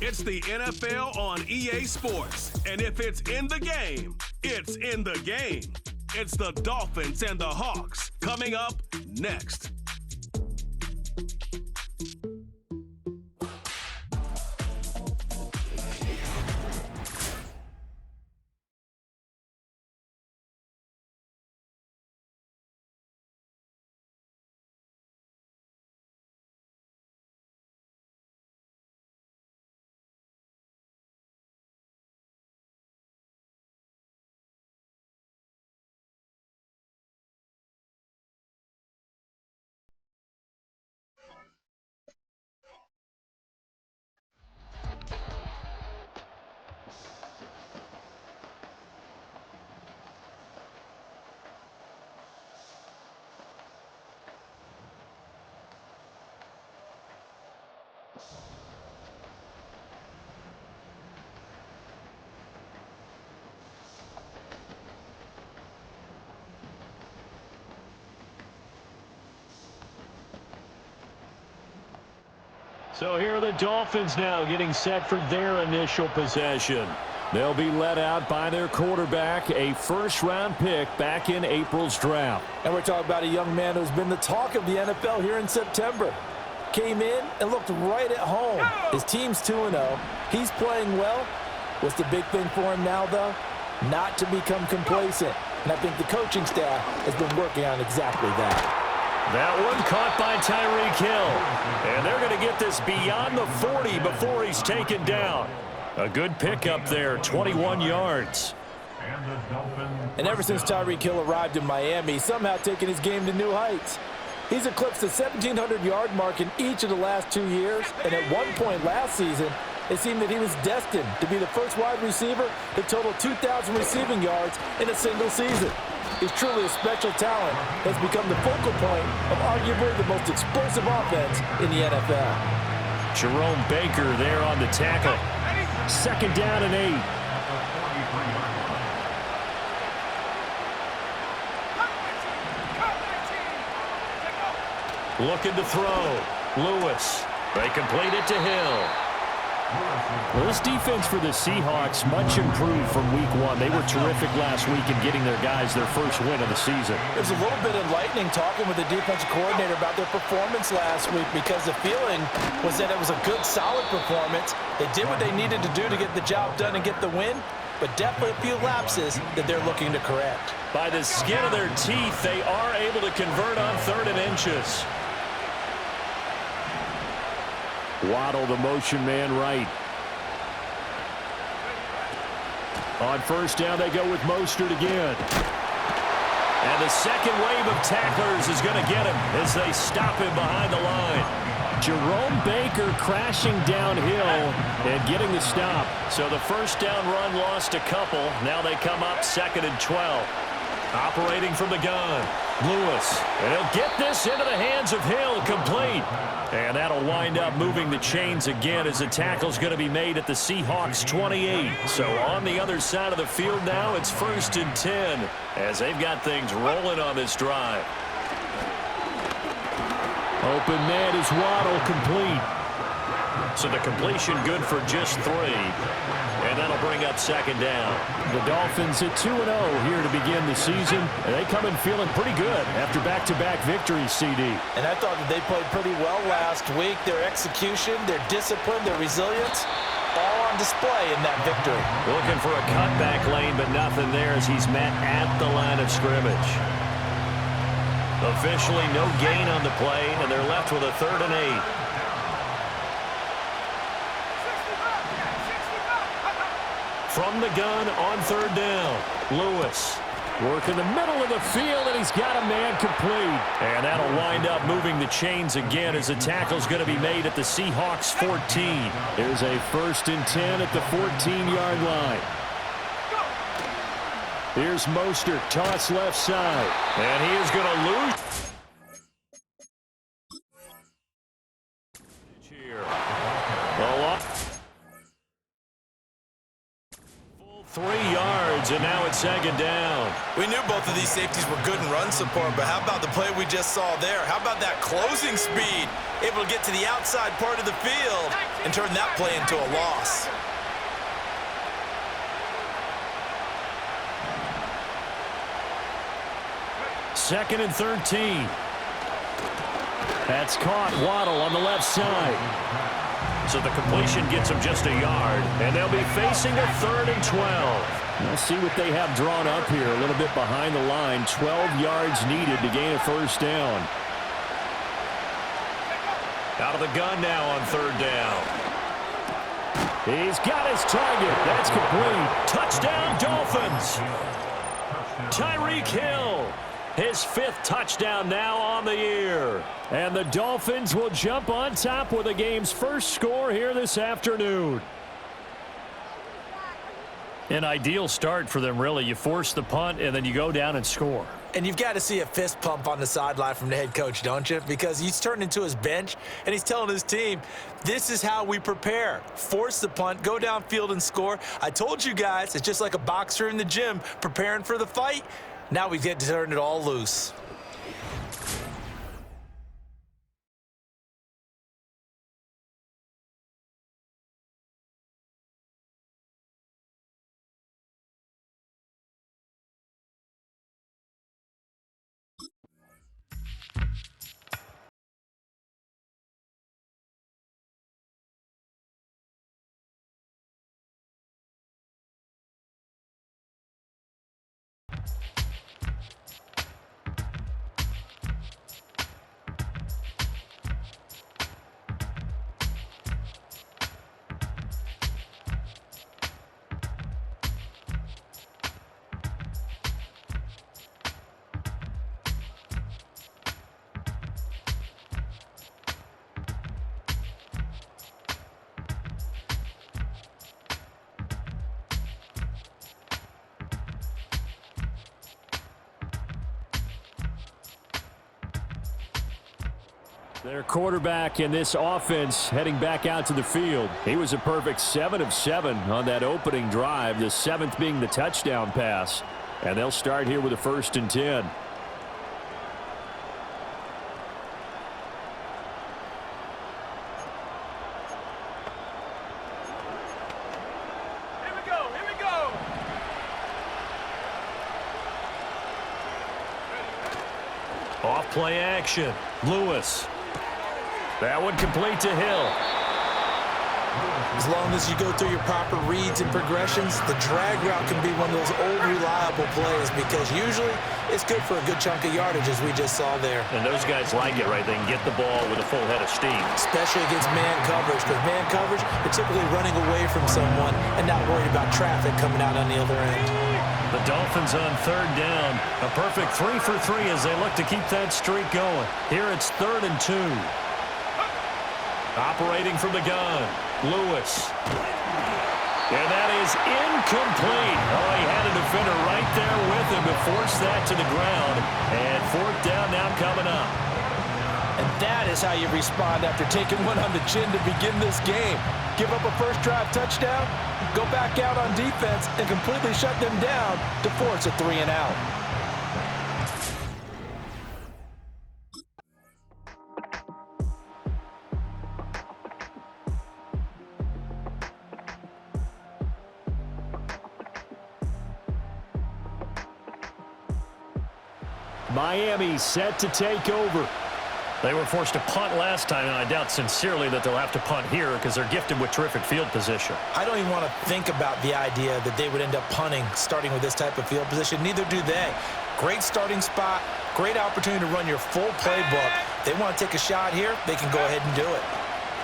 It's the NFL on EA Sports. And if it's in the game, it's in the game. It's the Dolphins and the Hawks coming up next. So here are the Dolphins now getting set for their initial possession. They'll be led out by their quarterback, a first-round pick back in April's draft. And we're talking about a young man who's been the talk of the NFL here in September. Came in and looked right at home. His team's 2-0. He's playing well. What's the big thing for him now, though? Not to become complacent. And I think the coaching staff has been working on exactly that. That one caught by Tyreek Hill. And they're going to get this beyond the 40 before he's taken down. A good pickup there, 21 yards. And ever since Tyreek Hill arrived in Miami, he's somehow taken his game to new heights. He's eclipsed the 1,700-yard mark in each of the last 2 years. And at one point last season, it seemed that he was destined to be the first wide receiver to total 2,000 receiving yards in a single season. He's truly a special talent, has become the focal point of arguably the most explosive offense in the NFL. Jerome Baker there on the tackle. Second down and 8. Looking to throw. Lewis. They complete it to Hill. Well, this defense for the Seahawks much improved from week 1. They were terrific last week in getting their guys their first win of the season. It was a little bit enlightening talking with the defensive coordinator about their performance last week because the feeling was that it was a good, solid performance. They did what they needed to do to get the job done and get the win, but definitely a few lapses that they're looking to correct. By the skin of their teeth, they are able to convert on 3rd and inches. Waddle, the motion man, right. On first down, they go with Mostert again. And the second wave of tacklers is going to get him as they stop him behind the line. Jerome Baker crashing downhill and getting the stop. So the first down run lost a couple. Now they come up 2nd and 12. Operating from the gun, Lewis. And he'll get this into the hands of Hill, complete. And that'll wind up moving the chains again as the tackle's going to be made at the Seahawks 28. So on the other side of the field now, it's 1st and 10 as they've got things rolling on this drive. Open man is Waddle, complete. So the completion good for just 3. And that'll bring up 2nd down. The Dolphins at 2-0 here to begin the season. And they come in feeling pretty good after back-to-back victories, CD. And I thought that they played pretty well last week. Their execution, their discipline, their resilience, all on display in that victory. Looking for a cutback lane, but nothing there as he's met at the line of scrimmage. Officially no gain on the play, and they're left with a 3rd and 8. From the gun on 3rd down, Lewis. Work in the middle of the field, and he's got a man complete. And that'll wind up moving the chains again as the tackle's going to be made at the Seahawks 14. There's a 1st and 10 at the 14-yard line. Here's Mostert, toss left side. And he is going to lose. Here. Full 3 yards. yards, and now it's second down. We knew both of these safeties were good in run support, but how about the play we just saw there? How about that closing speed? Able to get to the outside part of the field and turn that play into a loss. Second and 13. That's caught. Waddle on the left side. So the completion gets them just a yard, and they'll be facing a 3rd and 12. Let's see what they have drawn up here. A little bit behind the line. 12 yards needed to gain a first down. Out of the gun now on 3rd down. He's got his target. That's complete. Touchdown, Dolphins. Tyreek Hill. His 5th touchdown now on the year. And the Dolphins will jump on top with the game's first score here this afternoon. An ideal start for them, really. You force the punt, and then you go down and score. And you've got to see a fist pump on the sideline from the head coach, don't you? Because he's turned into his bench, and he's telling his team, this is how we prepare. Force the punt, go downfield and score. I told you guys, it's just like a boxer in the gym preparing for the fight. Now we get to turn it all loose. Their quarterback in this offense heading back out to the field. He was a perfect 7 of 7 on that opening drive, the 7th being the touchdown pass. And they'll start here with a 1st and 10. Here we go. Off play action. Lewis. That one complete to Hill. As long as you go through your proper reads and progressions, the drag route can be one of those old reliable plays because usually it's good for a good chunk of yardage as we just saw there. And those guys like it, right? They can get the ball with a full head of steam. Especially against man coverage, because man coverage, you're typically running away from someone and not worried about traffic coming out on the other end. The Dolphins on 3rd down. A perfect 3 for 3 as they look to keep that streak going. Here it's 3rd and 2. Operating from the gun, Lewis. And that is incomplete. Oh, he had a defender right there with him to force that to the ground. And 4th down now coming up. And that is how you respond after taking one on the chin to begin this game. Give up a first drive touchdown, go back out on defense, and completely shut them down to force a 3 and out. Miami set to take over. They were forced to punt last time, and I doubt sincerely that they'll have to punt here because they're gifted with terrific field position. I don't even want to think about the idea that they would end up punting starting with this type of field position. Neither do they. Great starting spot, great opportunity to run your full playbook. They want to take a shot here, they can go ahead and do it.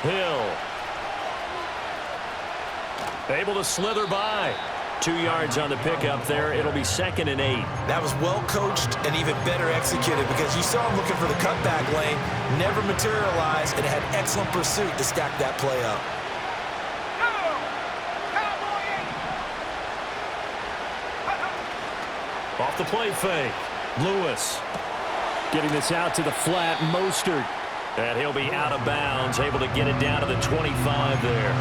Hill. Able to slither by. 2 yards on the pickup there. It'll be 2nd and 8. That was well coached and even better executed because you saw him looking for the cutback lane, never materialized, and had excellent pursuit to stack that play up. Off the play fake. Lewis. Getting this out to the flat. Mostert. And he'll be out of bounds, able to get it down to the 25 there.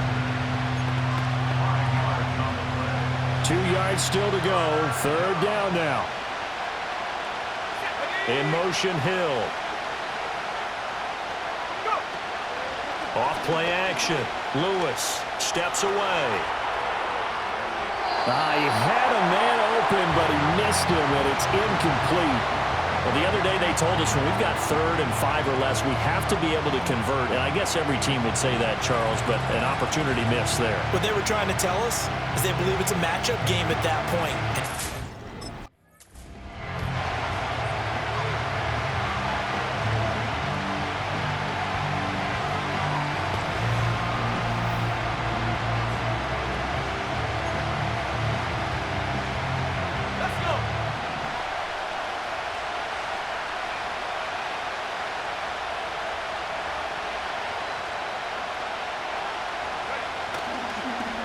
2 right, still to go. Third down now. In motion, Hill. Off play action. Lewis steps away. He had a man open, but he missed him, and it's incomplete. Well, the other day they told us when we've got 3rd and 5 or less, we have to be able to convert. And I guess every team would say that, Charles, but an opportunity missed there. What they were trying to tell us is they believe it's a matchup game at that point.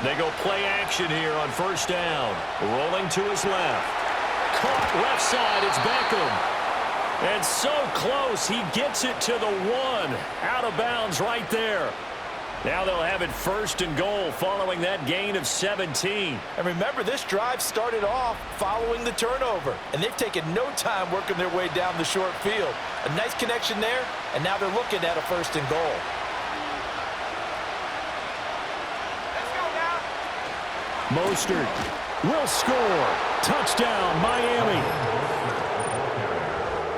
They go play action here on first down. Rolling to his left. Caught left side. It's Beckham. And so close. He gets it to the 1. Out of bounds right there. Now they'll have it 1st and goal following that gain of 17. And remember, this drive started off following the turnover. And they've taken no time working their way down the short field. A nice connection there. And now they're looking at a 1st and goal. Mostert will score. Touchdown, Miami.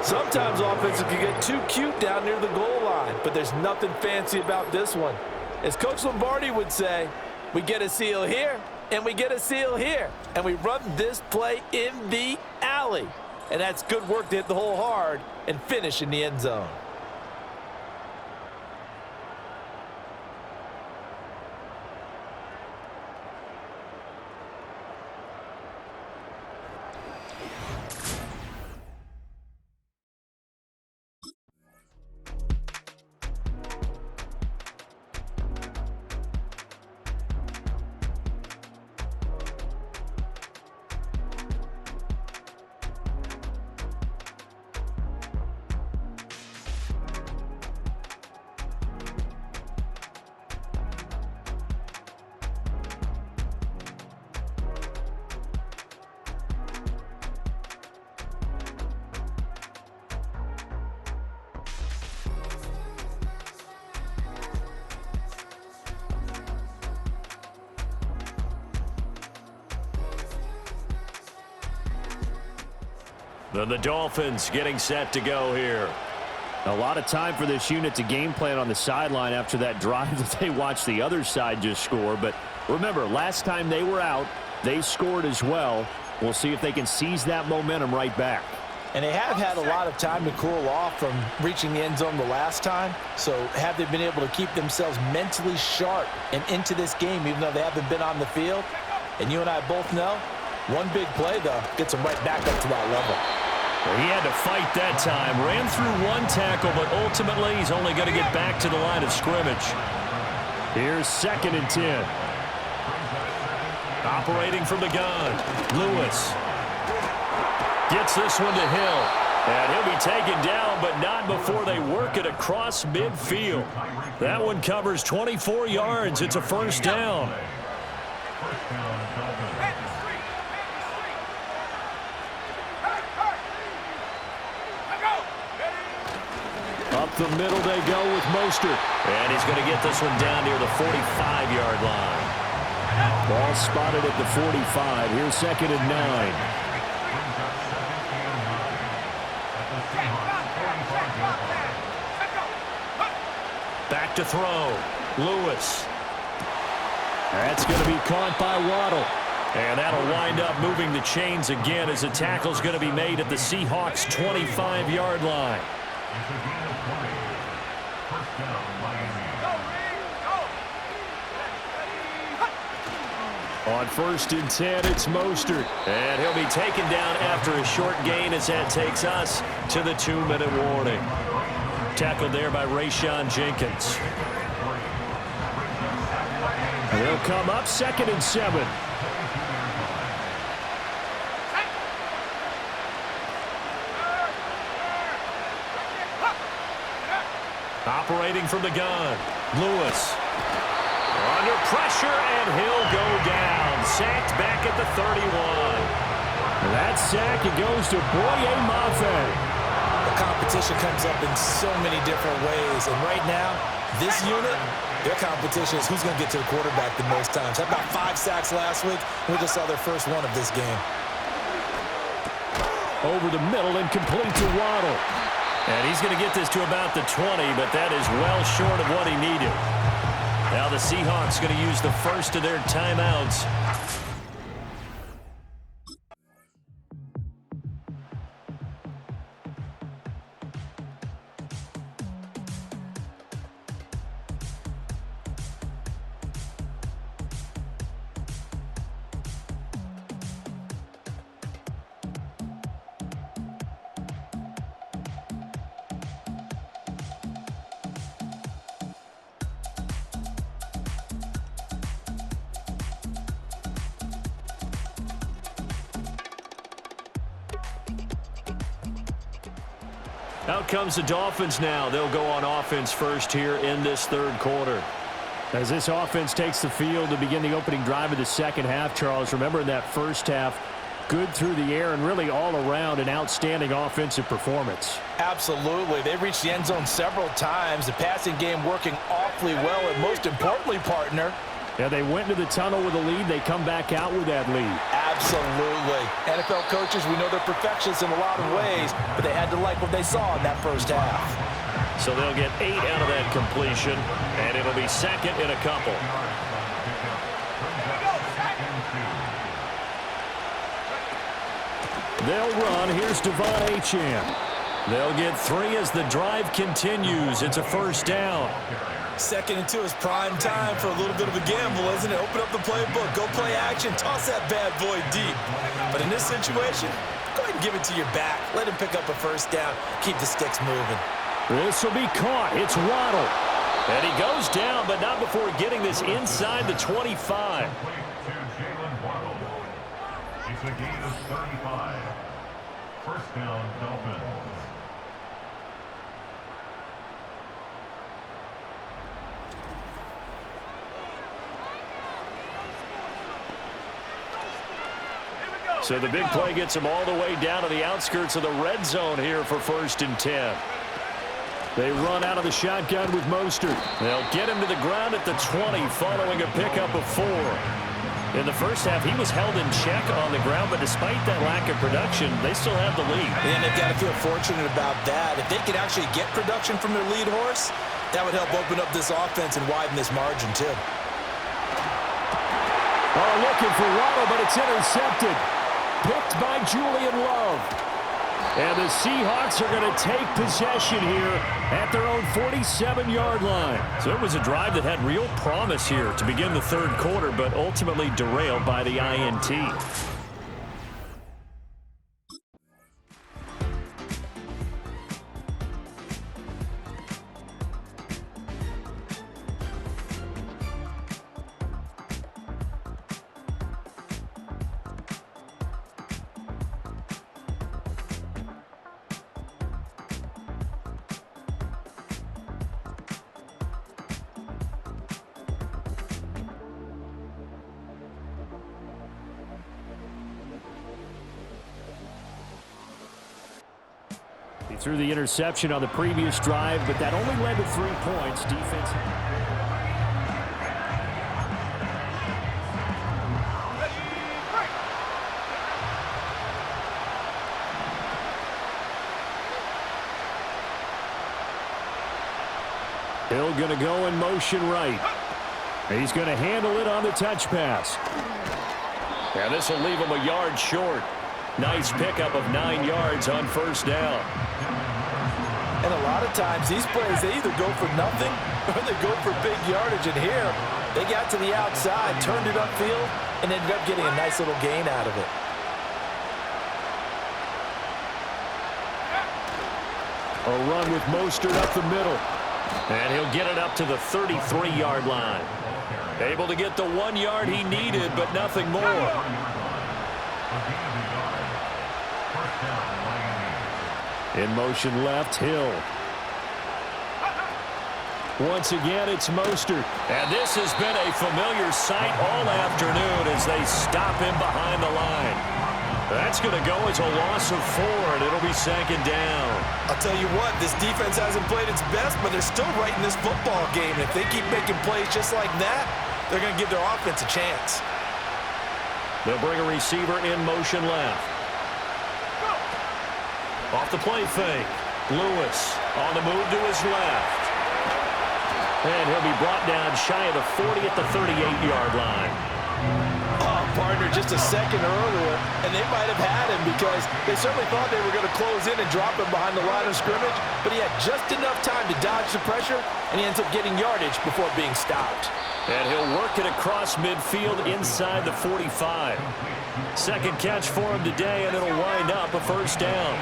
Sometimes offenses can get too cute down near the goal line, but there's nothing fancy about this one. As Coach Lombardi would say, we get a seal here, and we get a seal here, and we run this play in the alley. And that's good work to hit the hole hard and finish in the end zone. Then the Dolphins getting set to go here. A lot of time for this unit to game plan on the sideline after that drive that they watched the other side just score. But remember, last time they were out, they scored as well. We'll see if they can seize that momentum right back. And they have had a lot of time to cool off from reaching the end zone the last time. So have they been able to keep themselves mentally sharp and into this game even though they haven't been on the field? And you and I both know, one big play, though, gets them right back up to that level. Well, he had to fight that time. Ran through one tackle, but ultimately he's only going to get back to the line of scrimmage. Here's 2nd and 10. Operating from the gun. Lewis gets this one to Hill. And he'll be taken down, but not before they work it across midfield. That one covers 24 yards. It's a 1st down. Up the middle they go with Mostert. And he's going to get this one down near the 45-yard line. Ball spotted at the 45. Here's 2nd and 9. Back to throw. Lewis. That's going to be caught by Waddle. And that'll wind up moving the chains again as the tackle's going to be made at the Seahawks' 25-yard line. On 1st and 10, it's Mostert. And he'll be taken down after a short gain as that takes us to the 2-minute warning. Tackled there by Rayshon Jenkins. They'll come up 2nd and 7. Operating from the gun. Lewis. Under pressure, and he'll go down. sacked back at the 31. That sack, it goes to Boye Mafe. The competition comes up in so many different ways, and right now, this unit, their competition is who's going to get to the quarterback the most times. Had about 5 sacks last week. We just saw their first one of this game. Over the middle and complete to Waddle. And he's going to get this to about the 20, but that is well short of what he needed. Now the Seahawks going to use the first of their timeouts. Out comes the Dolphins now. They'll go on offense first here in this third quarter. As this offense takes the field to begin the opening drive of the second half, Charles, remember in that first half, good through the air and really all around an outstanding offensive performance. Absolutely. They reached the end zone several times. The passing game working awfully well, and most importantly, partner, yeah, they went into the tunnel with a lead. They come back out with that lead. absolutely. NFL coaches, we know they're perfectionists in a lot of ways, but they had to like what they saw in that first half. So they'll get 8 out of that completion, and it'll be second in a couple. They'll run. Here's Devon Achane. They'll get 3 as the drive continues. It's a first down. 2nd and 2 is prime time for a little bit of a gamble, isn't it? Open up the playbook, go play action, toss that bad boy deep. But in this situation, go ahead and give it to your back. Let him pick up a first down. Keep the sticks moving. This will be caught. It's Waddle. And he goes down, but not before getting this inside the 25. It's a gain of 35. First down, Dolphins. So the big play gets him all the way down to the outskirts of the red zone here for 1st and 10. They run out of the shotgun with Mostert. They'll get him to the ground at the 20 following a pickup of 4. In the first half, he was held in check on the ground, but despite that lack of production, they still have the lead. And they've got to feel fortunate about that. If they could actually get production from their lead horse, that would help open up this offense and widen this margin too. Oh, looking for Waddle, but it's intercepted. Picked by Julian Love. And the Seahawks are going to take possession here at their own 47-yard line. So it was a drive that had real promise here to begin the third quarter, but ultimately derailed by the INT. He threw the interception on the previous drive, but that only led to 3 points. Defense. Hill going to go in motion right. He's going to handle it on the touch pass. Yeah, this will leave him a yard short. Nice pickup of 9 yards on first down. And a lot of times these plays, they either go for nothing or they go for big yardage. And here, they got to the outside, turned it upfield, and ended up getting a nice little gain out of it. A run with Mostert up the middle. And he'll get it up to the 33-yard line. Able to get the 1 yard he needed, but nothing more. In motion left, Hill. Once again, it's Mostert. And this has been a familiar sight all afternoon as they stop him behind the line. That's going to go as a loss of 4, and it'll be second down. I'll tell you what, this defense hasn't played its best, but they're still right in this football game. If they keep making plays just like that, they're going to give their offense a chance. They'll bring a receiver in motion left. Off the play fake. Lewis on the move to his left. And he'll be brought down shy of the 40 at the 38-yard line. Oh, partner, just a second earlier, and they might have had him because they certainly thought they were going to close in and drop him behind the line of scrimmage, but he had just enough time to dodge the pressure, and he ends up getting yardage before being stopped. And he'll work it across midfield inside the 45. Second catch for him today, and it'll wind up a first down.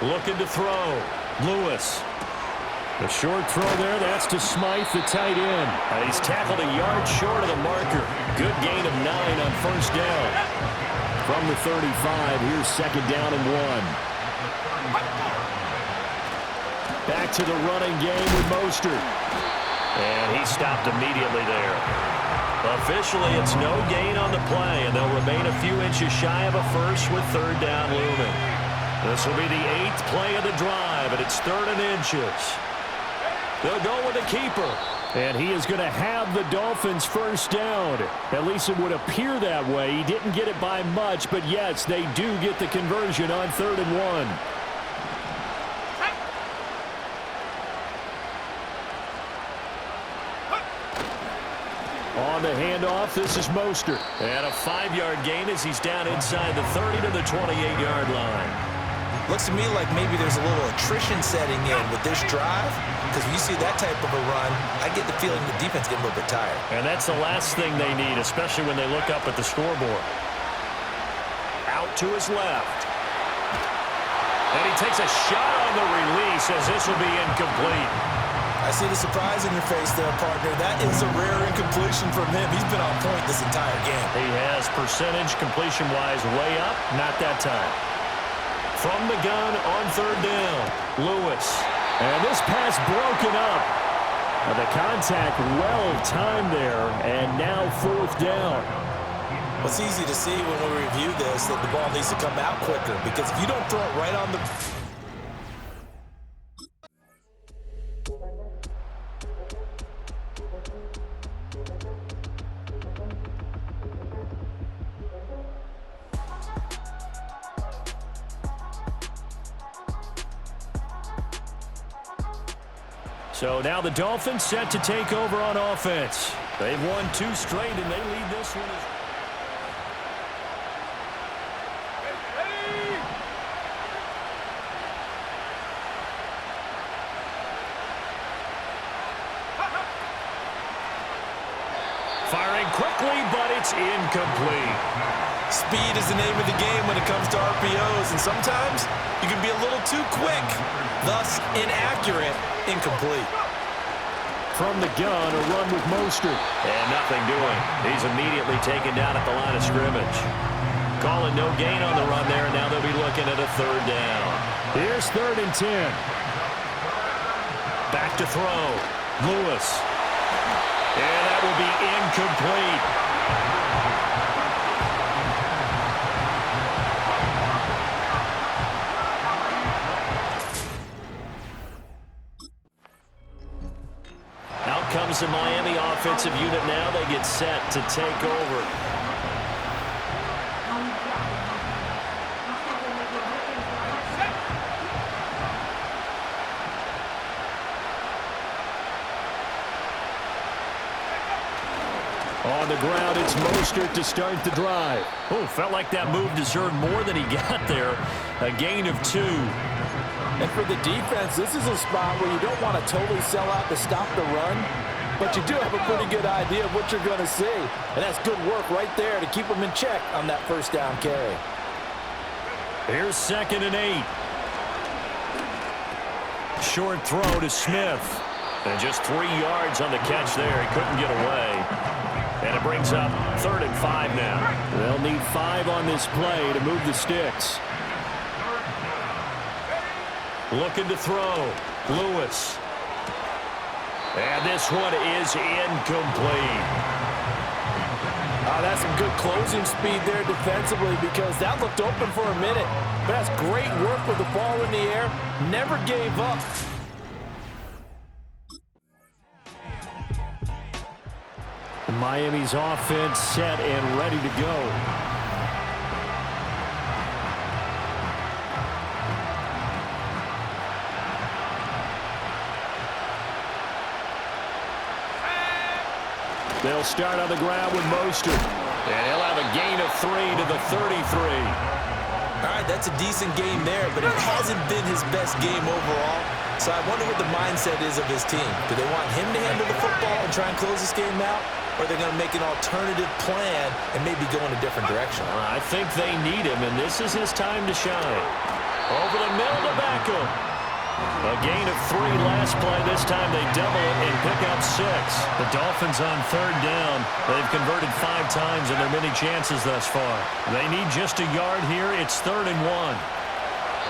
Looking to throw. Lewis. The short throw there, that's to Smythe, the tight end. And he's tackled a yard short of the marker. Good gain of 9 on first down. From the 35, here's second down and 1. Back to the running game with Mostert. And he stopped immediately there. Officially, it's no gain on the play, and they'll remain a few inches shy of a first with third down looming. This will be the 8th play of the drive, and it's 3rd and inches. They'll go with the keeper. And he is going to have the Dolphins first down. At least it would appear that way. He didn't get it by much, but yes, they do get the conversion on 3rd and 1. On the handoff, this is Mostert. And a 5-yard gain as he's down inside the 30 to the 28-yard line. Looks to me like maybe there's a little attrition setting in with this drive, because when you see that type of a run, I get the feeling the defense getting a little bit tired. And that's the last thing they need, especially when they look up at the scoreboard. Out to his left. And he takes a shot on the release as this will be incomplete. I see the surprise in your face there, partner. That is a rare incompletion from him. He's been on point this entire game. He has percentage completion-wise way up, not that time. From the gun on 3rd down, Lewis. And this pass broken up. The contact well timed there, and now 4th down. It's easy to see when we review this that the ball needs to come out quicker, because if you don't throw it right on the... So now the Dolphins set to take over on offense. They've won 2 straight, and they lead this one. Firing quickly, but it's incomplete. Speed is the name of the game when it comes to RPOs, and sometimes you can be a little too quick, thus inaccurate, incomplete. From the gun, a run with Mostert. And nothing doing. He's immediately taken down at the line of scrimmage. Calling no gain on the run there, and now they'll be looking at a 3rd down. Here's 3rd and 10. Back to throw. Lewis. And that will be incomplete. Out comes the Miami offensive unit now. They get set to take over. On the ground, it's Mostert to start the drive. Oh, felt like that move deserved more than he got there. A gain of 2. And for the defense, this is a spot where you don't want to totally sell out to stop the run, but you do have a pretty good idea of what you're going to see. And that's good work right there to keep them in check on that first down carry. Here's 2nd and 8. Short throw to Smith. And just 3 yards on the catch there. He couldn't get away. And it brings up 3rd and 5 now. They'll need 5 on this play to move the sticks. Looking to throw. Lewis. And this one is incomplete. That's some good closing speed there defensively because that looked open for a minute. But that's great work with the ball in the air. Never gave up. Miami's offense set and ready to go. They'll start on the ground with Mostert. And he'll have a gain of 3 to the 33. All right, that's a decent game there, but it hasn't been his best game overall. So I wonder what the mindset is of his team. Do they want him to handle the football and try and close this game out? Or are they going to make an alternative plan and maybe go in a different direction? I think they need him, and this is his time to shine. Over the middle to Beckham. A gain of 3 last play. This time they double it and pick up 6. The Dolphins on 3rd down. They've converted 5 times in their many chances thus far. They need just a yard here. It's 3rd and 1.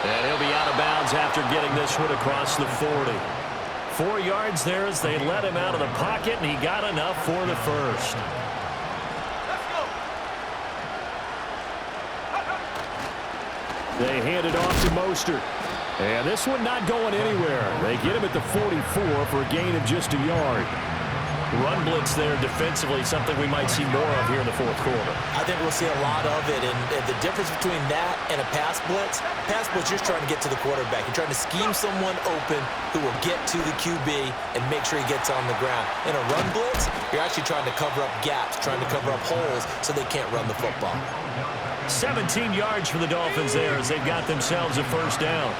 And he'll be out of bounds after getting this one across the 40. 4 yards there as they let him out of the pocket, and he got enough for the first. They hand it off to Mostert. And this one not going anywhere. They get him at the 44 for a gain of just a yard. Run blitz there defensively, something we might see more of here in the 4th quarter. I think we'll see a lot of it, and the difference between that and a pass blitz, you're just trying to get to the quarterback. You're trying to scheme someone open who will get to the QB and make sure he gets on the ground. In a run blitz, you're actually trying to cover up gaps, trying to cover up holes so they can't run the football. 17 yards for the Dolphins there as they've got themselves a first down.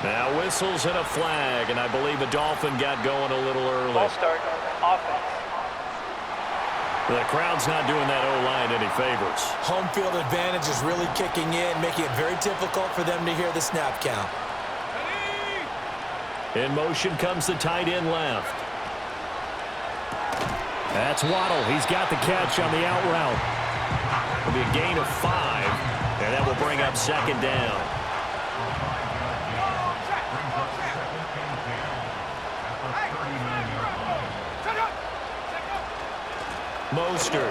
Now whistles and a flag, and I believe a Dolphin got going a little early. Ball start, offense. The crowd's not doing that O-line any favors. Home field advantage is really kicking in, making it very difficult for them to hear the snap count. In motion comes the tight end left. That's Waddle. He's got the catch on the out route. It'll be a gain of 5, and that will bring up 2nd down. Mostert.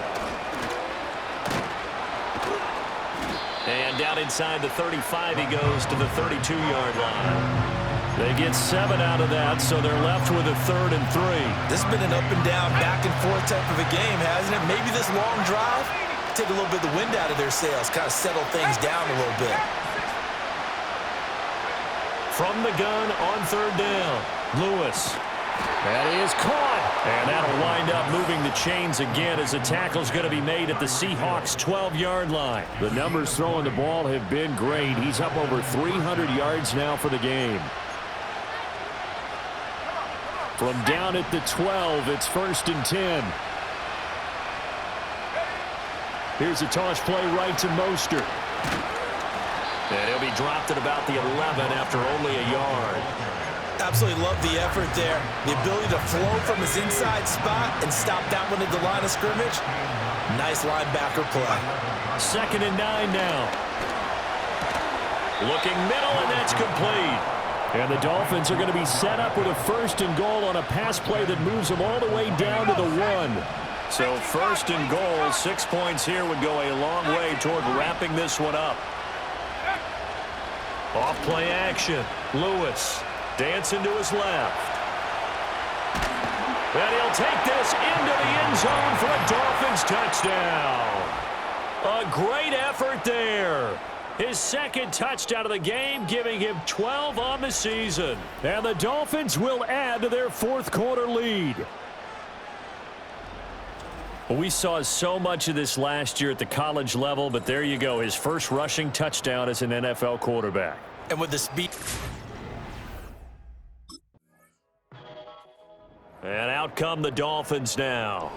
And down inside the 35, he goes to the 32-yard line. They get 7 out of that, so they're left with a 3rd and 3. This has been an up and down, back and forth type of a game, hasn't it? Maybe this long drive, take a little bit of the wind out of their sails, kind of settle things down a little bit. From the gun on 3rd down, Lewis. That is caught. And that'll wind up moving the chains again as a tackle's going to be made at the Seahawks' 12-yard line. The numbers throwing the ball have been great. He's up over 300 yards now for the game. From down at the 12, it's 1st and 10. Here's a toss play right to Mostert. And he'll be dropped at about the 11 after only a yard. Absolutely love the effort there. The ability to flow from his inside spot and stop that one at the line of scrimmage. Nice linebacker play. 2nd and 9 now. Looking middle, and that's complete. And the Dolphins are going to be set up with a 1st and goal on a pass play that moves them all the way down to the 1. So 1st and goal, 6 points here would go a long way toward wrapping this one up. Off play action. Lewis dancing to his left. And he'll take this into the end zone for a Dolphins touchdown. A great effort there. His 2nd touchdown of the game, giving him 12 on the season. And the Dolphins will add to their 4th quarter lead. We saw so much of this last year at the college level, but there you go, his first rushing touchdown as an NFL quarterback. And with the speed. And out come the Dolphins now.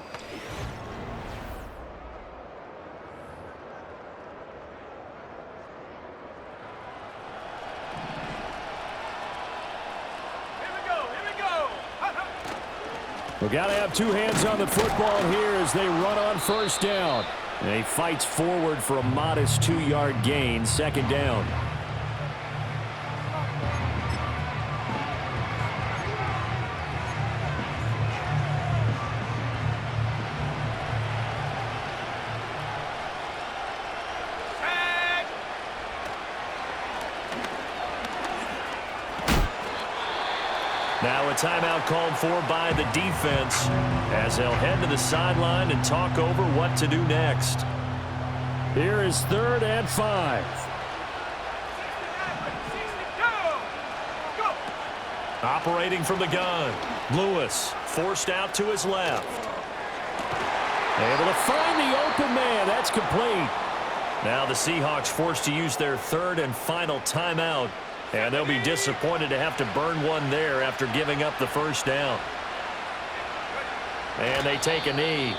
We got to have two hands on the football here as they run on first down. And he fights forward for a modest 2-yard gain, second down. Now a timeout called for by the defense as they'll head to the sideline and talk over what to do next. Here is 3rd and 5. Operating from the gun. Lewis forced out to his left. Able to find the open man. That's complete. Now the Seahawks forced to use their 3rd and final timeout. And they'll be disappointed to have to burn one there after giving up the first down. And they take a knee.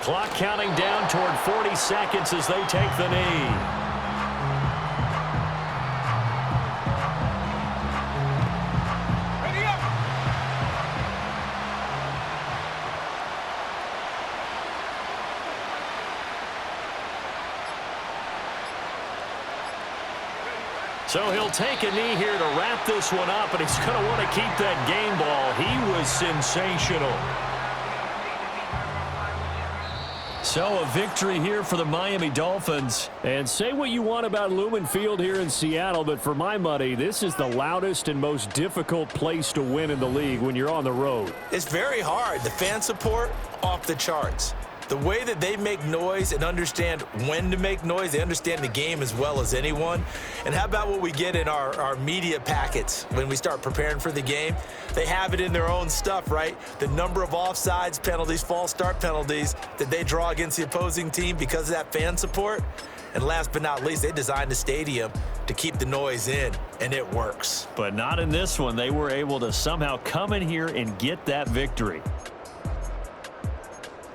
Clock counting down toward 40 seconds as they take the knee. Ready up. So he'll take a knee here to wrap this one up, and he's going to want to keep that game ball. He was sensational. So a victory here for the Miami Dolphins. And say what you want about Lumen Field here in Seattle, but for my money, this is the loudest and most difficult place to win in the league when you're on the road. It's very hard. The fan support, off the charts. The way that they make noise and understand when to make noise, they understand the game as well as anyone. And how about what we get in our media packets when we start preparing for the game? They have it in their own stuff, right? The number of offsides penalties, false start penalties that they draw against the opposing team because of that fan support. And last but not least, they designed the stadium to keep the noise in, and it works. But not in this one. They were able to somehow come in here and get that victory.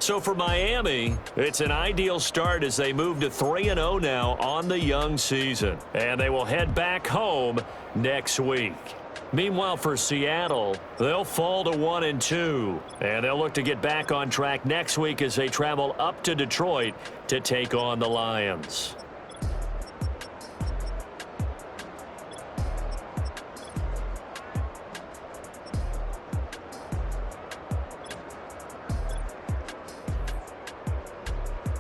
So for Miami, it's an ideal start as they move to 3-0 now on the young season. And they will head back home next week. Meanwhile, for Seattle, they'll fall to 1-2. And they'll look to get back on track next week as they travel up to Detroit to take on the Lions.